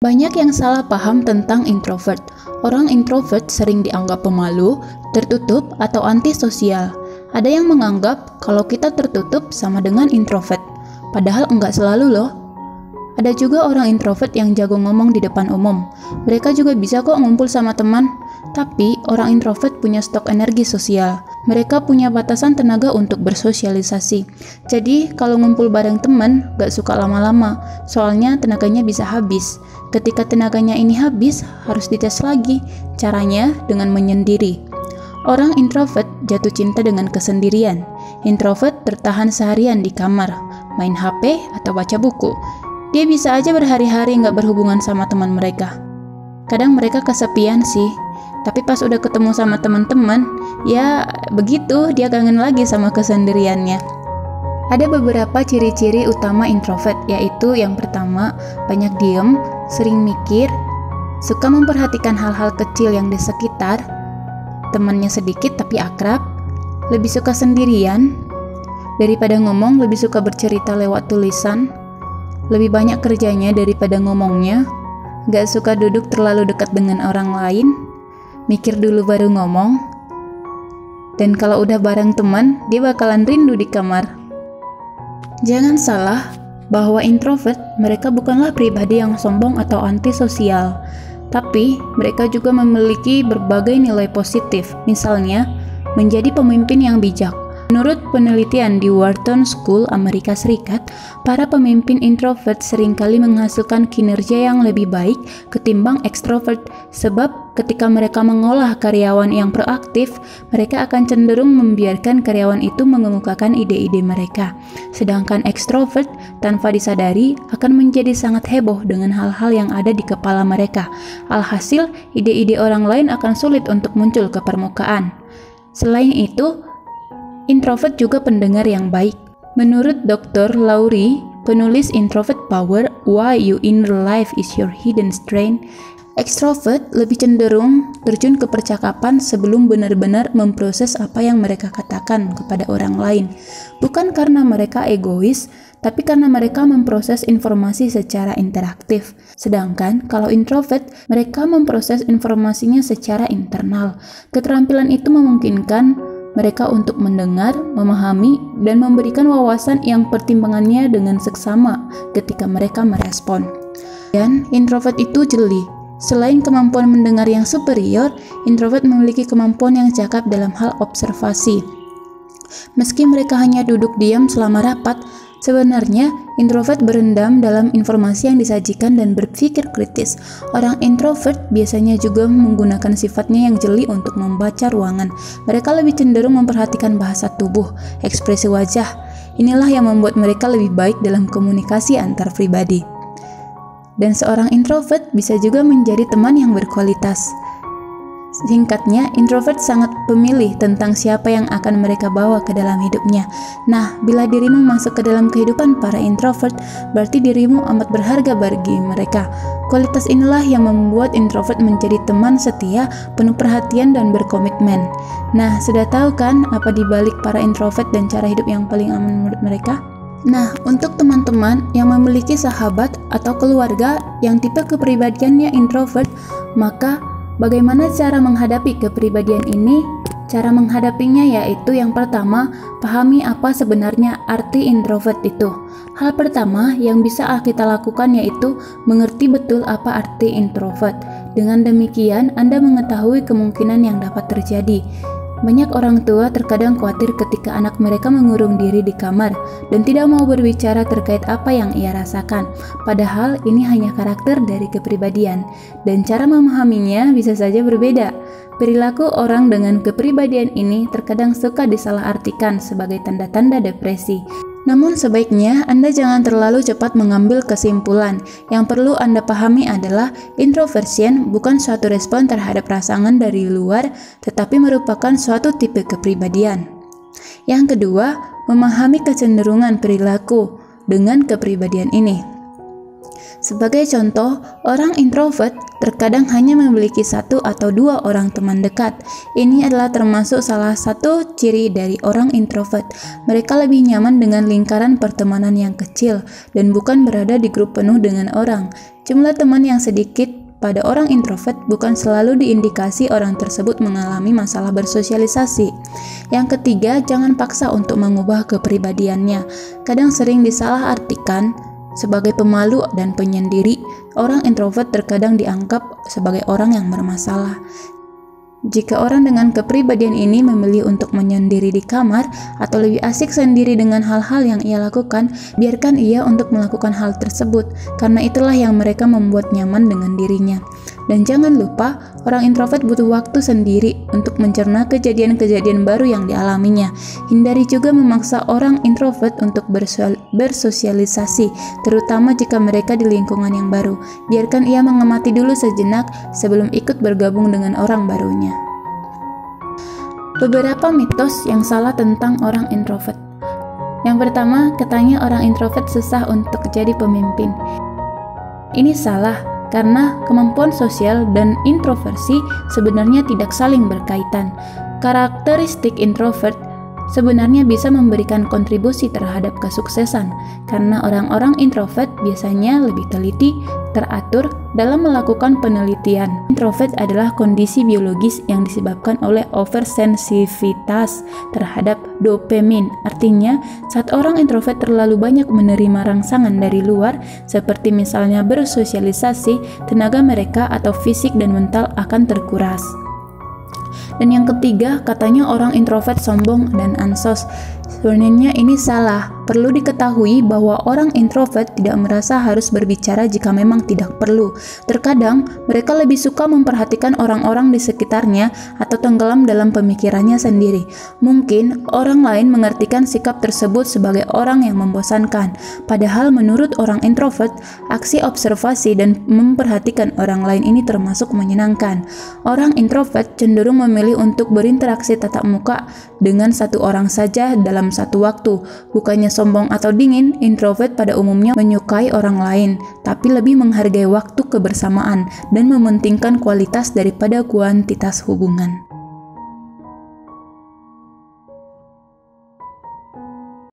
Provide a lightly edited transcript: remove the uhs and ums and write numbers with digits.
Banyak yang salah paham tentang introvert. Orang introvert sering dianggap pemalu, tertutup, atau antisosial. Ada yang menganggap kalau kita tertutup sama dengan introvert. Padahal enggak selalu loh. Ada juga orang introvert yang jago ngomong di depan umum. Mereka juga bisa kok ngumpul sama teman. Tapi orang introvert punya stok energi sosial. Mereka punya batasan tenaga untuk bersosialisasi. Jadi kalau ngumpul bareng teman, gak suka lama-lama. Soalnya tenaganya bisa habis. Ketika tenaganya ini habis, harus dites lagi. Caranya dengan menyendiri. Orang introvert jatuh cinta dengan kesendirian. Introvert tertahan seharian di kamar, main HP atau baca buku. Dia bisa aja berhari-hari gak berhubungan sama teman mereka. Kadang mereka kesepian sih. Tapi pas udah ketemu sama teman-teman, ya begitu, dia kangen lagi sama kesendiriannya. Ada beberapa ciri-ciri utama introvert, yaitu yang pertama, banyak diem, sering mikir, suka memperhatikan hal-hal kecil yang di sekitar, temannya sedikit tapi akrab, lebih suka sendirian, daripada ngomong lebih suka bercerita lewat tulisan, lebih banyak kerjanya daripada ngomongnya, gak suka duduk terlalu dekat dengan orang lain, mikir dulu baru ngomong, dan kalau udah bareng teman, dia bakalan rindu di kamar. Jangan salah bahwa introvert mereka bukanlah pribadi yang sombong atau antisosial, tapi mereka juga memiliki berbagai nilai positif, misalnya menjadi pemimpin yang bijak. Menurut penelitian di Wharton School, Amerika Serikat, para pemimpin introvert seringkali menghasilkan kinerja yang lebih baik ketimbang ekstrovert, sebab ketika mereka mengolah karyawan yang proaktif, mereka akan cenderung membiarkan karyawan itu mengemukakan ide-ide mereka. Sedangkan ekstrovert, tanpa disadari, akan menjadi sangat heboh dengan hal-hal yang ada di kepala mereka. Alhasil, ide-ide orang lain akan sulit untuk muncul ke permukaan. Selain itu, introvert juga pendengar yang baik. Menurut Dr. Lowry, penulis Introvert Power, Why Your Inner Life is Your Hidden Strength, ekstrovert lebih cenderung terjun ke percakapan sebelum benar-benar memproses apa yang mereka katakan kepada orang lain. Bukan karena mereka egois, tapi karena mereka memproses informasi secara interaktif. Sedangkan kalau introvert, mereka memproses informasinya secara internal. Keterampilan itu memungkinkan mereka untuk mendengar, memahami, dan memberikan wawasan yang pertimbangannya dengan seksama ketika mereka merespon. Dan introvert itu jeli. Selain kemampuan mendengar yang superior, introvert memiliki kemampuan yang cakap dalam hal observasi. Meski mereka hanya duduk diam selama rapat, sebenarnya introvert berendam dalam informasi yang disajikan dan berpikir kritis. Orang introvert biasanya juga menggunakan sifatnya yang jeli untuk membaca ruangan. Mereka lebih cenderung memperhatikan bahasa tubuh, ekspresi wajah. Inilah yang membuat mereka lebih baik dalam komunikasi antar pribadi. Dan seorang introvert bisa juga menjadi teman yang berkualitas. Singkatnya, introvert sangat pemilih tentang siapa yang akan mereka bawa ke dalam hidupnya. Nah, bila dirimu masuk ke dalam kehidupan para introvert, berarti dirimu amat berharga bagi mereka. Kualitas inilah yang membuat introvert menjadi teman setia, penuh perhatian, dan berkomitmen. Nah, sudah tahu kan apa dibalik para introvert dan cara hidup yang paling aman menurut mereka? Nah, untuk teman-teman yang memiliki sahabat atau keluarga yang tipe kepribadiannya introvert, maka bagaimana cara menghadapi kepribadian ini? Cara menghadapinya yaitu yang pertama, pahami apa sebenarnya arti introvert itu. Hal pertama yang bisa kita lakukan yaitu mengerti betul apa arti introvert. Dengan demikian, Anda mengetahui kemungkinan yang dapat terjadi. Banyak orang tua terkadang khawatir ketika anak mereka mengurung diri di kamar dan tidak mau berbicara terkait apa yang ia rasakan. Padahal ini hanya karakter dari kepribadian, dan cara memahaminya bisa saja berbeda. Perilaku orang dengan kepribadian ini terkadang suka disalahartikan sebagai tanda-tanda depresi. Namun sebaiknya Anda jangan terlalu cepat mengambil kesimpulan. Yang perlu Anda pahami adalah introversion bukan suatu respon terhadap rangsangan dari luar, tetapi merupakan suatu tipe kepribadian. Yang kedua, memahami kecenderungan perilaku dengan kepribadian ini. Sebagai contoh, orang introvert terkadang hanya memiliki 1 atau 2 orang teman dekat. Ini adalah termasuk salah satu ciri dari orang introvert. Mereka lebih nyaman dengan lingkaran pertemanan yang kecil dan bukan berada di grup penuh dengan orang. Jumlah teman yang sedikit pada orang introvert bukan selalu diindikasi orang tersebut mengalami masalah bersosialisasi. Yang ketiga, jangan paksa untuk mengubah kepribadiannya. Kadang sering disalahartikan sebagai pemalu dan penyendiri. Orang introvert terkadang dianggap sebagai orang yang bermasalah. Jika orang dengan kepribadian ini memilih untuk menyendiri di kamar atau lebih asik sendiri dengan hal-hal yang ia lakukan, biarkan ia untuk melakukan hal tersebut, karena itulah yang mereka membuat nyaman dengan dirinya. Dan jangan lupa, orang introvert butuh waktu sendiri untuk mencerna kejadian-kejadian baru yang dialaminya. Hindari juga memaksa orang introvert untuk bersosialisasi, terutama jika mereka di lingkungan yang baru. Biarkan ia mengamati dulu sejenak sebelum ikut bergabung dengan orang barunya. Beberapa mitos yang salah tentang orang introvert. Yang pertama, katanya orang introvert susah untuk jadi pemimpin. Ini salah, karena kemampuan sosial dan introversi sebenarnya tidak saling berkaitan. Karakteristik introvert sebenarnya bisa memberikan kontribusi terhadap kesuksesan, karena orang-orang introvert biasanya lebih teliti, teratur dalam melakukan penelitian. Introvert adalah kondisi biologis yang disebabkan oleh oversensitivitas terhadap dopamin. Artinya, saat orang introvert terlalu banyak menerima rangsangan dari luar, seperti misalnya bersosialisasi, tenaga mereka atau fisik dan mental akan terkuras. Dan yang ketiga, katanya orang introvert sombong dan ansos. Sebenarnya ini salah. Perlu diketahui bahwa orang introvert tidak merasa harus berbicara jika memang tidak perlu. Terkadang, mereka lebih suka memperhatikan orang-orang di sekitarnya atau tenggelam dalam pemikirannya sendiri. Mungkin orang lain mengartikan sikap tersebut sebagai orang yang membosankan. Padahal menurut orang introvert, aksi observasi dan memperhatikan orang lain ini termasuk menyenangkan. Orang introvert cenderung memilih untuk berinteraksi tatap muka dengan satu orang saja dalam satu waktu. Bukannya sombong atau dingin, introvert pada umumnya menyukai orang lain, tapi lebih menghargai waktu kebersamaan dan mementingkan kualitas daripada kuantitas hubungan.